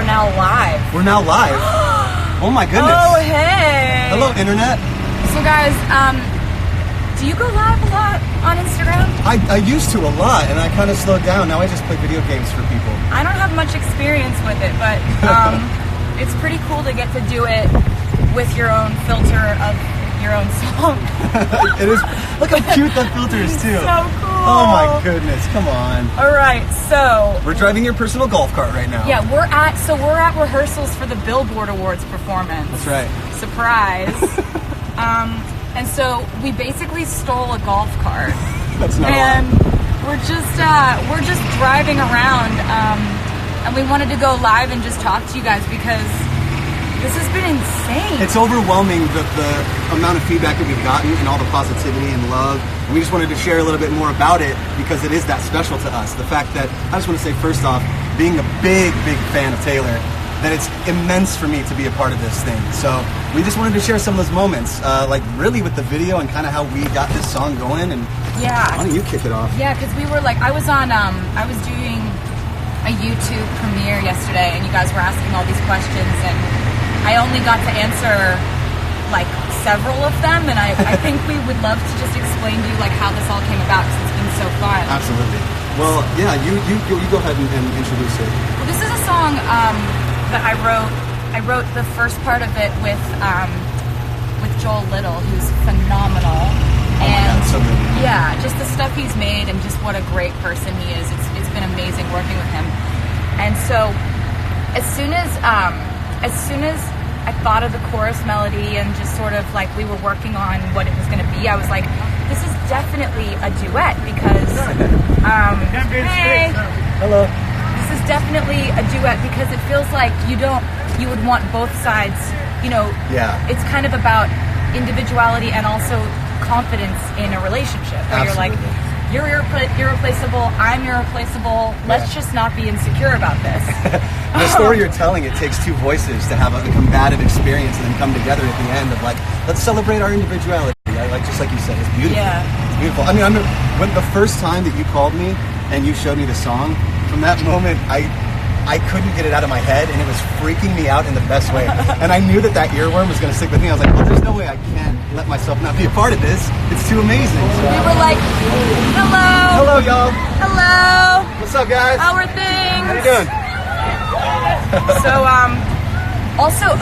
we're now live. We're now live. Oh my goodness. Oh, hey. Hello, Internet. So guys, do you go live a lot on Instagram? I used to a lot, and I kind of slowed down. Now I just play video games for people. I don't have much experience with it, but it's pretty cool to get to do it with your own filter of your own song. It is. Look how cute that filter is too. So cool. Oh my goodness, come on. All right, so we're driving your personal golf cart right now. Yeah, we're at rehearsals for the Billboard Awards performance. That's right. Surprise. And so we basically stole a golf cart. That's not and we're just driving around, and we wanted to go live and just talk to you guys because this has been insane. It's overwhelming, the amount of feedback that we've gotten and all the positivity and love. And we just wanted to share a little bit more about it because it is that special to us. The fact that, I just want to say first off, being a big fan of Taylor, that it's immense for me to be a part of this thing. So we just wanted to share some of those moments, like really with the video and kind of how we got this song going. And yeah, why don't you kick it off? Yeah, because we were like, I was doing a YouTube premiere yesterday, and you guys were asking all these questions, and I only got to answer like several of them, and I think we would love to just explain to you like how this all came about because it's been so fun. Absolutely. Well, yeah, you go ahead and introduce it. Well, this is a song that I wrote. I wrote the first part of it with Joel Little, who's phenomenal. Oh my God, so good. Yeah, just the stuff he's made and just what a great person he is. It's been amazing working with him. And so as soon as I thought of the chorus melody and just sort of like we were working on what it was going to be, I was like, this is definitely a duet because hey, hello. this is definitely a duet because it feels like you would want both sides, you know. Yeah. It's kind of about individuality and also confidence in a relationship where Absolutely. you're like, you're irreplaceable, I'm irreplaceable, let's just not be insecure about this. The story you're telling, it takes two voices to have a combative experience and then come together at the end of like, let's celebrate our individuality. Just like you said, it's beautiful. Yeah. It's beautiful. I mean, I remember when the first time that you called me and you showed me the song, from that moment, I couldn't get it out of my head, and it was freaking me out in the best way. And I knew that earworm was going to stick with me. I was like, well, there's no way I can't let myself not be a part of this. It's too amazing. So. We were like, hello. Hello, y'all. Hello. What's up, guys? How are things? How you doing? So, also,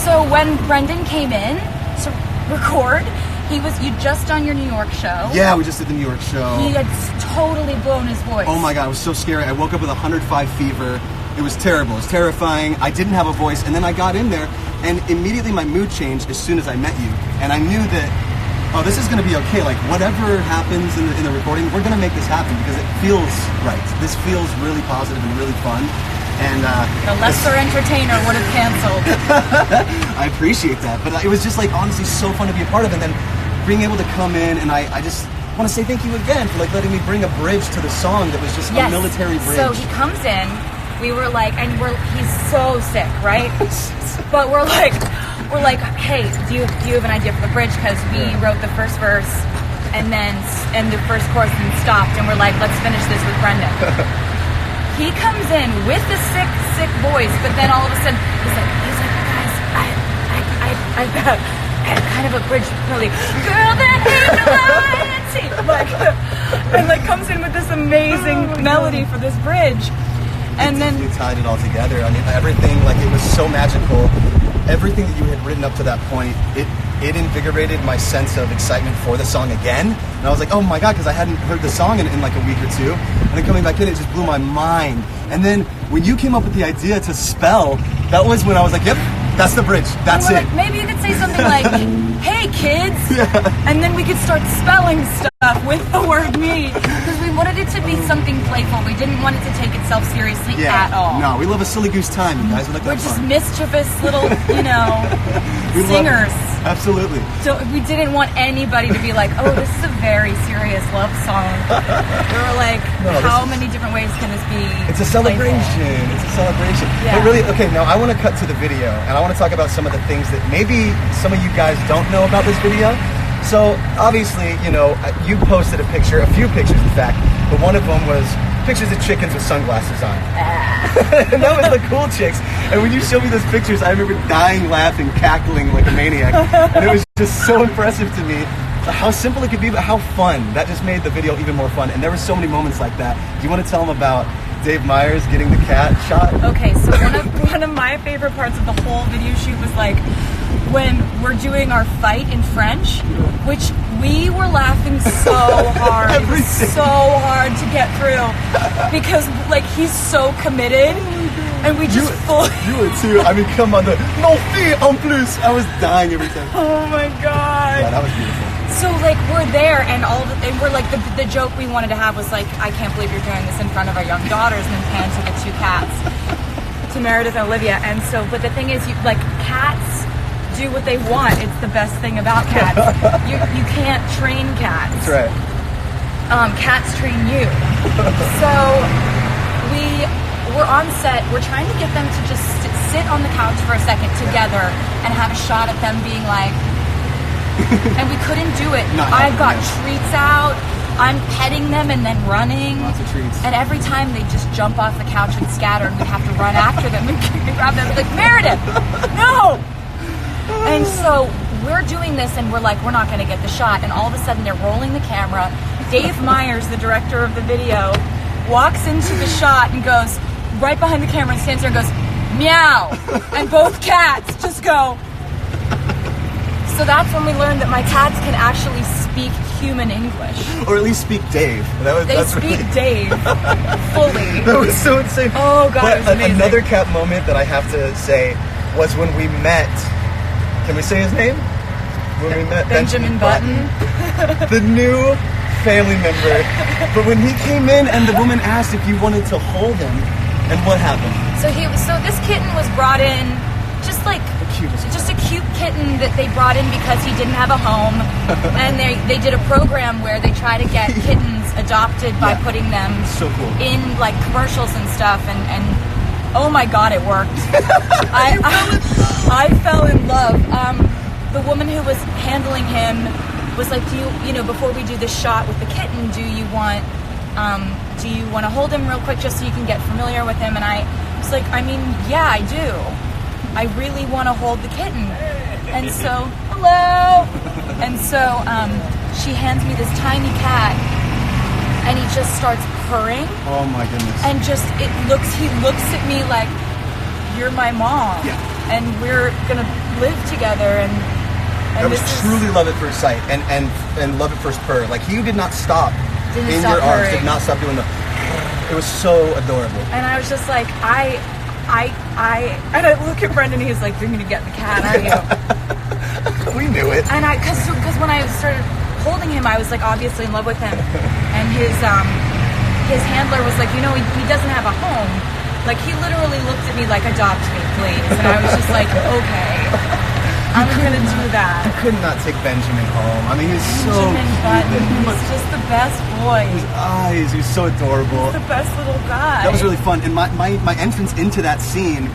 so when Brendon came in to record, you'd just done your New York show. Yeah, we just did the New York show. He had totally blown his voice. Oh my God, it was so scary. I woke up with 105 fever. It was terrible. It was terrifying. I didn't have a voice, and then I got in there, and immediately my mood changed as soon as I met you. And I knew that, oh, this is going to be okay. Like, whatever happens in the recording, we're going to make this happen because it feels right. This feels really positive and really fun. And the lesser entertainer would have canceled. I appreciate that, but it was just like honestly so fun to be a part of, and then being able to come in, and I just want to say thank you again for like letting me bring a bridge to the song that was just a military bridge. So he comes in, we were like, and he's so sick, right? But we're like, hey, do you have an idea for the bridge? Because we wrote the first verse and the first chorus and stopped, and we're like, let's finish this with Brendon. He comes in with the sick voice, but then all of a sudden he's like, guys, I got kind of a bridge melody. Girl, that ain't and comes in with this amazing melody for this bridge. And then you tied it all together. I mean, everything, like, it was so magical. Everything that you had written up to that point, it invigorated my sense of excitement for the song again. And I was like, oh my God, because I hadn't heard the song in like a week or two. And then coming back in, it just blew my mind. And then when you came up with the idea to spell, that was when I was like, yep, that's the bridge. That's it. Like, maybe you could say something like, hey kids. Yeah. And then we could start spelling stuff with the word me. Because we wanted it to be something playful. We didn't want it to take itself seriously at all. No, we love a silly goose time, you guys. We're just mischievous little, singers. Absolutely. So we didn't want anybody to be like, oh, this is a very serious love song. We were like, how many different ways can this be? It's a celebration. Playful? It's a celebration. Yeah. But really, okay, now I want to cut to the video, and I want to talk about some of the things that maybe some of you guys don't know about this video. So obviously, you posted a few pictures in fact, but one of them was pictures of chickens with sunglasses on. And that was the cool chicks. And when you showed me those pictures, I remember dying laughing, cackling like a maniac. And it was just so impressive to me how simple it could be, but how fun. That just made the video even more fun. And there were so many moments like that. Do you want to tell them about Dave Myers getting the cat shot? Okay, so one of my favorite parts of the whole video shoot was like when we're doing our fight in French, which we were laughing so hard. It was so hard to get through because like he's so committed, and we just You were too. I mean, come on, the non fille en plus. I was dying every time. Oh my god. Yeah, that was beautiful. So like we're there, and we're like the joke we wanted to have was like, I can't believe you're doing this in front of our young daughters, and then pan to the two cats, to Meredith and Olivia. And so, but the thing is, like cats do what they want. It's the best thing about cats. You can't train cats. That's right. Cats train you. So we're on set. We're trying to get them to just sit on the couch for a second together and have a shot at them being like. And we couldn't do it. I've got treats out. I'm petting them and then running. Lots of treats. And every time they just jump off the couch and scatter, and we have to run after them and grab them. Like, Meredith, no! And so we're doing this, and we're like, we're not going to get the shot. And all of a sudden, they're rolling the camera. Dave Myers, the director of the video, walks into the shot and goes right behind the camera and stands there and goes, meow. And both cats just go. So that's when we learned that my cats can actually speak human English. Or at least speak Dave. They speak Dave fully. That was so insane. Oh god, it was amazing. Another cat moment that I have to say was when we met. Can we say his name? When we met Benjamin Button. The new family member. But when he came in and the woman asked if you wanted to hold him, and what happened? So this kitten was brought in just like just a cute kitten that they brought in because he didn't have a home, and they did a program where they try to get kittens adopted by putting them in like commercials and stuff, and oh my god, it worked. I fell in love. The woman who was handling him was like, do you know, before we do this shot with the kitten, do you want to hold him real quick just so you can get familiar with him? And I was like, I mean, yeah, I do. I really want to hold the kitten. And so, hello! And so she hands me this tiny cat, and he just starts purring. Oh my goodness. And he looks at me like, you're my mom. Yeah. And we're going to live together. And that was truly love at first sight and love at first purr. Like, he did not stop in your arms, did not stop doing it was so adorable. And I was just like, and I look at Brendan, he's like, you're going to get the cat, aren't you? We knew it. And because when I started holding him, I was like obviously in love with him. And his handler was like, you know, he doesn't have a home. Like, he literally looked at me like, adopt me, please. And I was just like, okay, I'm going to do that. You could not take Benjamin home. I mean, he's so Button. He's just the best boy. His eyes, he's so adorable. He's the best little guy. That was really fun. And my entrance into that scene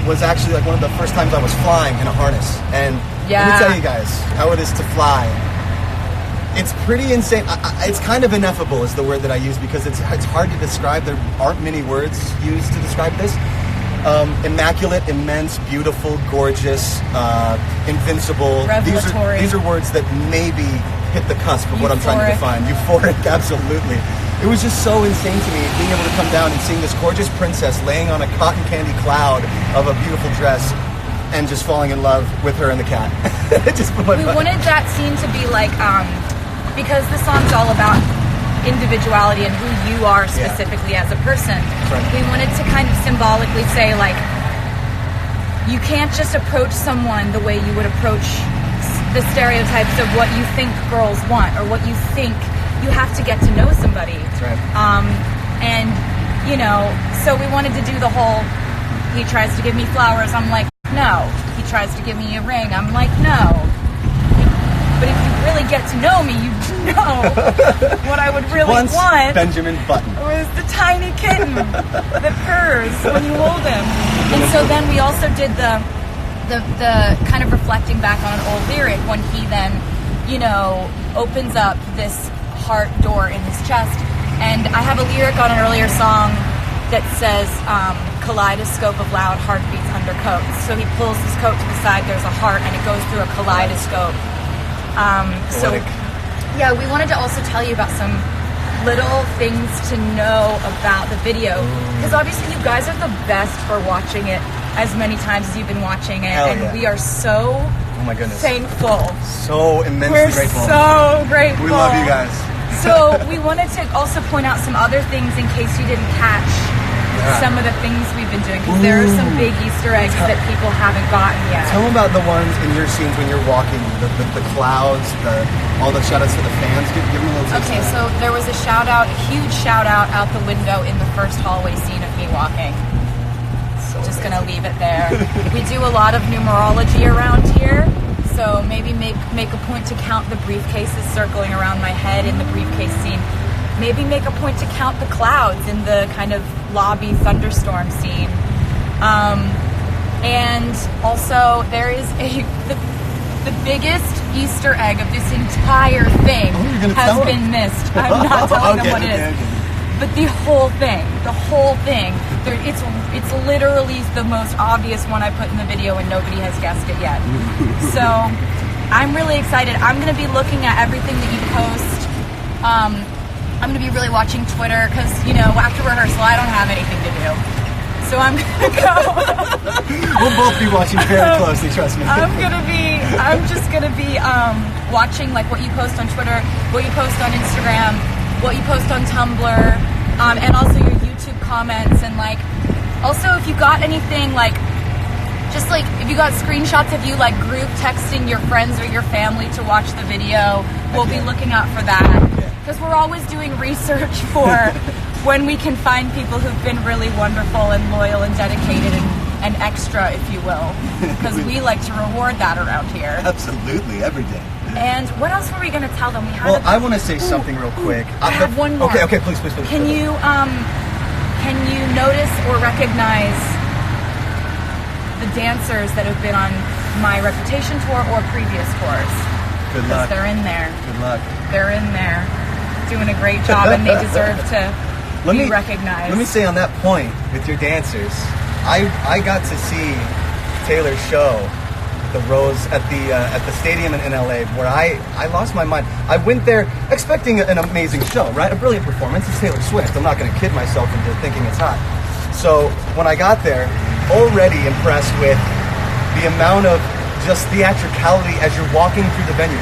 was actually like one of the first times I was flying in a harness. And let me tell you guys how it is to fly. It's pretty insane. It's kind of ineffable is the word that I use, because it's hard to describe. There aren't many words used to describe this. Immaculate, immense, beautiful, gorgeous, invincible. Revelatory. These are words that maybe hit the cusp of what I'm trying to define. Euphoric, absolutely. It was just so insane to me being able to come down and seeing this gorgeous princess laying on a cotton candy cloud of a beautiful dress and just falling in love with her and the cat. We wanted that scene to be like, because the song's all about individuality and who you are specifically as a person. Right. We wanted to kind of symbolically say, like, you can't just approach someone the way you would approach the stereotypes of what you think girls want or what you think. You have to get to know somebody. That's right. And, you know, so we wanted to do the whole, he tries to give me flowers, I'm like, no. He tries to give me a ring, I'm like, no. But if you really get to know me, you know what I would really want. Benjamin Button was the tiny kitten that purrs when you hold him. And so then we also did the kind of reflecting back on an old lyric when he then, you know, opens up this heart door in his chest And I have a lyric on an earlier song that says, kaleidoscope of loud heartbeats under coats. So he pulls his coat to the side, there's a heart, and it goes through a kaleidoscope. So yeah, we wanted to also tell you about some little things to know about the video, because obviously you guys are the best for watching it as many times as you've been watching it. Hell and yeah. we are so thankful. So immensely grateful. So grateful. We love you guys. So we wanted to also point out some other things in case you didn't catch some of the things we've been doing, because there are some big Easter eggs that people haven't gotten yet. Tell them about the ones in your scenes when you're walking, the clouds, all the shout outs to the fans. Give them a little taste. Okay, so there was a shout out, a huge shout out the window in the first hallway scene of me walking. Just gonna leave it there. We do a lot of numerology around here, so maybe make a point to count the briefcases circling around my head in the briefcase scene. Maybe make a point to count the clouds in the kind of lobby thunderstorm scene. And also there is the biggest Easter egg of this entire thing has been missed. I'm not telling them what it is. Okay. But the whole thing, it's literally the most obvious one I put in the video and nobody has guessed it yet. So I'm really excited. I'm going to be looking at everything that you post. I'm going to be really watching Twitter because, after rehearsal, I don't have anything to do. So I'm going to go. We'll both be watching very closely, trust me. I'm just going to be watching like what you post on Twitter, what you post on Instagram, what you post on Tumblr, and also your YouTube comments, and like also if you got anything if you got screenshots of you like group texting your friends or your family to watch the video, we'll be looking out for that, because we're always doing research for when we can find people who've been really wonderful and loyal and dedicated and extra, if you will, because we like to reward that around here. Absolutely, every day. And what else were we going to tell them? I want to say something real quick. I have one more. Okay, please. Can you notice or recognize the dancers that have been on my Reputation tour or previous tours? Good luck. They're in there. Good luck. They're in there, doing a great job, and they deserve to be recognized. Let me say on that point with your dancers, I got to see Taylor's show, the Rose at the stadium in LA, where I lost my mind. I went there expecting an amazing show, right? A brilliant performance. It's Taylor Swift. I'm not going to kid myself into thinking it's hot. So when I got there, already impressed with the amount of just theatricality as you're walking through the venue.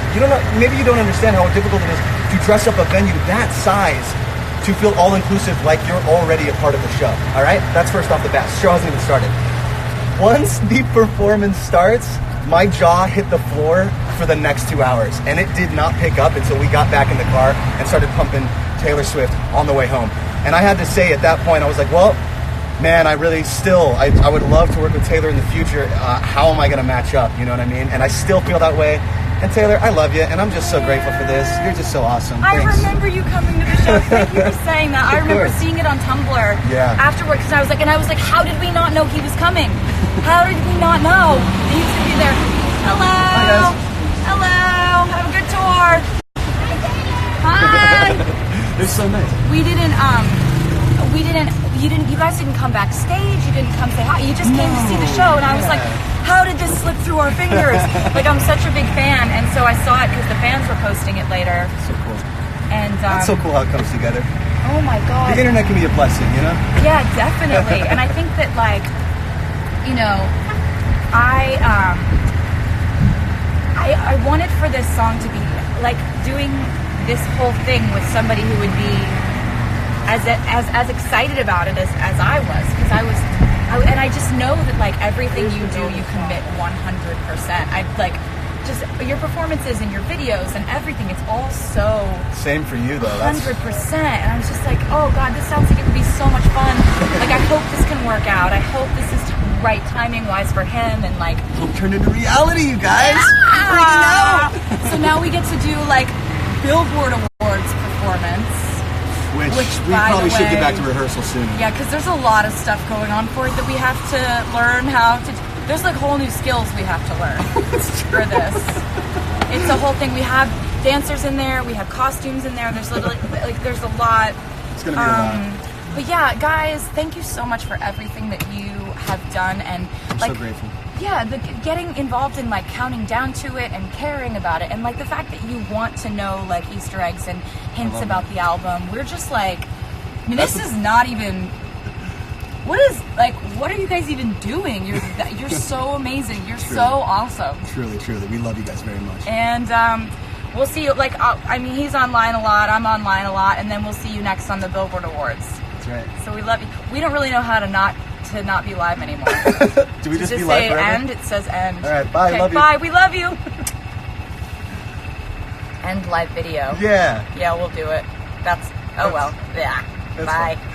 Maybe you don't understand how difficult it is to dress up a venue that size to feel all-inclusive, like you're already a part of the show. All right? That's first off the bat. The show hasn't even started. Once the performance starts, my jaw hit the floor for the next 2 hours, and it did not pick up until we got back in the car and started pumping Taylor Swift on the way home. And I had to say at that point, I was like, well, man, I would love to work with Taylor in the future. How am I going to match up? You know what I mean? And I still feel that way. And Taylor, I love you, and I'm just so grateful for this. You're just so awesome. I Thanks. remember you coming to the show. Thank you for saying that. I remember seeing it on Tumblr afterwards, because I was like, how did we not know he was coming? How did we not know that he was going to be there? Hello. Hi, guys. Hello. Have a good tour. Hi. They're so nice. You guys didn't come backstage. You didn't come say hi. You just came to see the show, and I was like, how did this slip through our fingers? Like, I'm such a big fan, and so I saw it because the fans were posting it later. So cool. And it's so cool how it comes together. Oh my God. The internet can be a blessing, you know? Yeah, definitely. And I think that, like, I wanted for this song to be like doing this whole thing with somebody who would be as excited about it as I was, because I just know that like everything you do, you commit 100%. I like just your performances and your videos and everything. It's all so same for you though. 100%. And I was just like, oh God, this sounds like it would be so much fun. Like I hope this can work out. I hope this is right timing wise for him, and like hope turn into reality, you guys. Freaking out. So now we get to do like Billboard Awards performance. Which we probably should get back to rehearsal soon. Yeah, because there's a lot of stuff going on for it that we have to learn how to. There's like whole new skills we have to learn for this. It's a whole thing. We have dancers in there. We have costumes in there. There's literally there's a lot. It's gonna be a lot. But yeah, guys, thank you so much for everything that you have done, and I'm like, so grateful. yeah, getting involved in like counting down to it and caring about it, and like the fact that you want to know like Easter eggs and hints about the album. We're just like, I mean, this is not even. What are you guys even doing? You're so amazing. You're so awesome. Truly, we love you guys very much. And we'll see you. Like, I mean, he's online a lot. I'm online a lot, and then we'll see you next on the Billboard Awards. That's right. So we love you. We don't really know how to not be live anymore. Do we just be say live forever? end? It says end. All right, bye. Okay, love you. bye. We love you. End live video. Yeah. Yeah, we'll do it. Yeah. That's Bye. fine.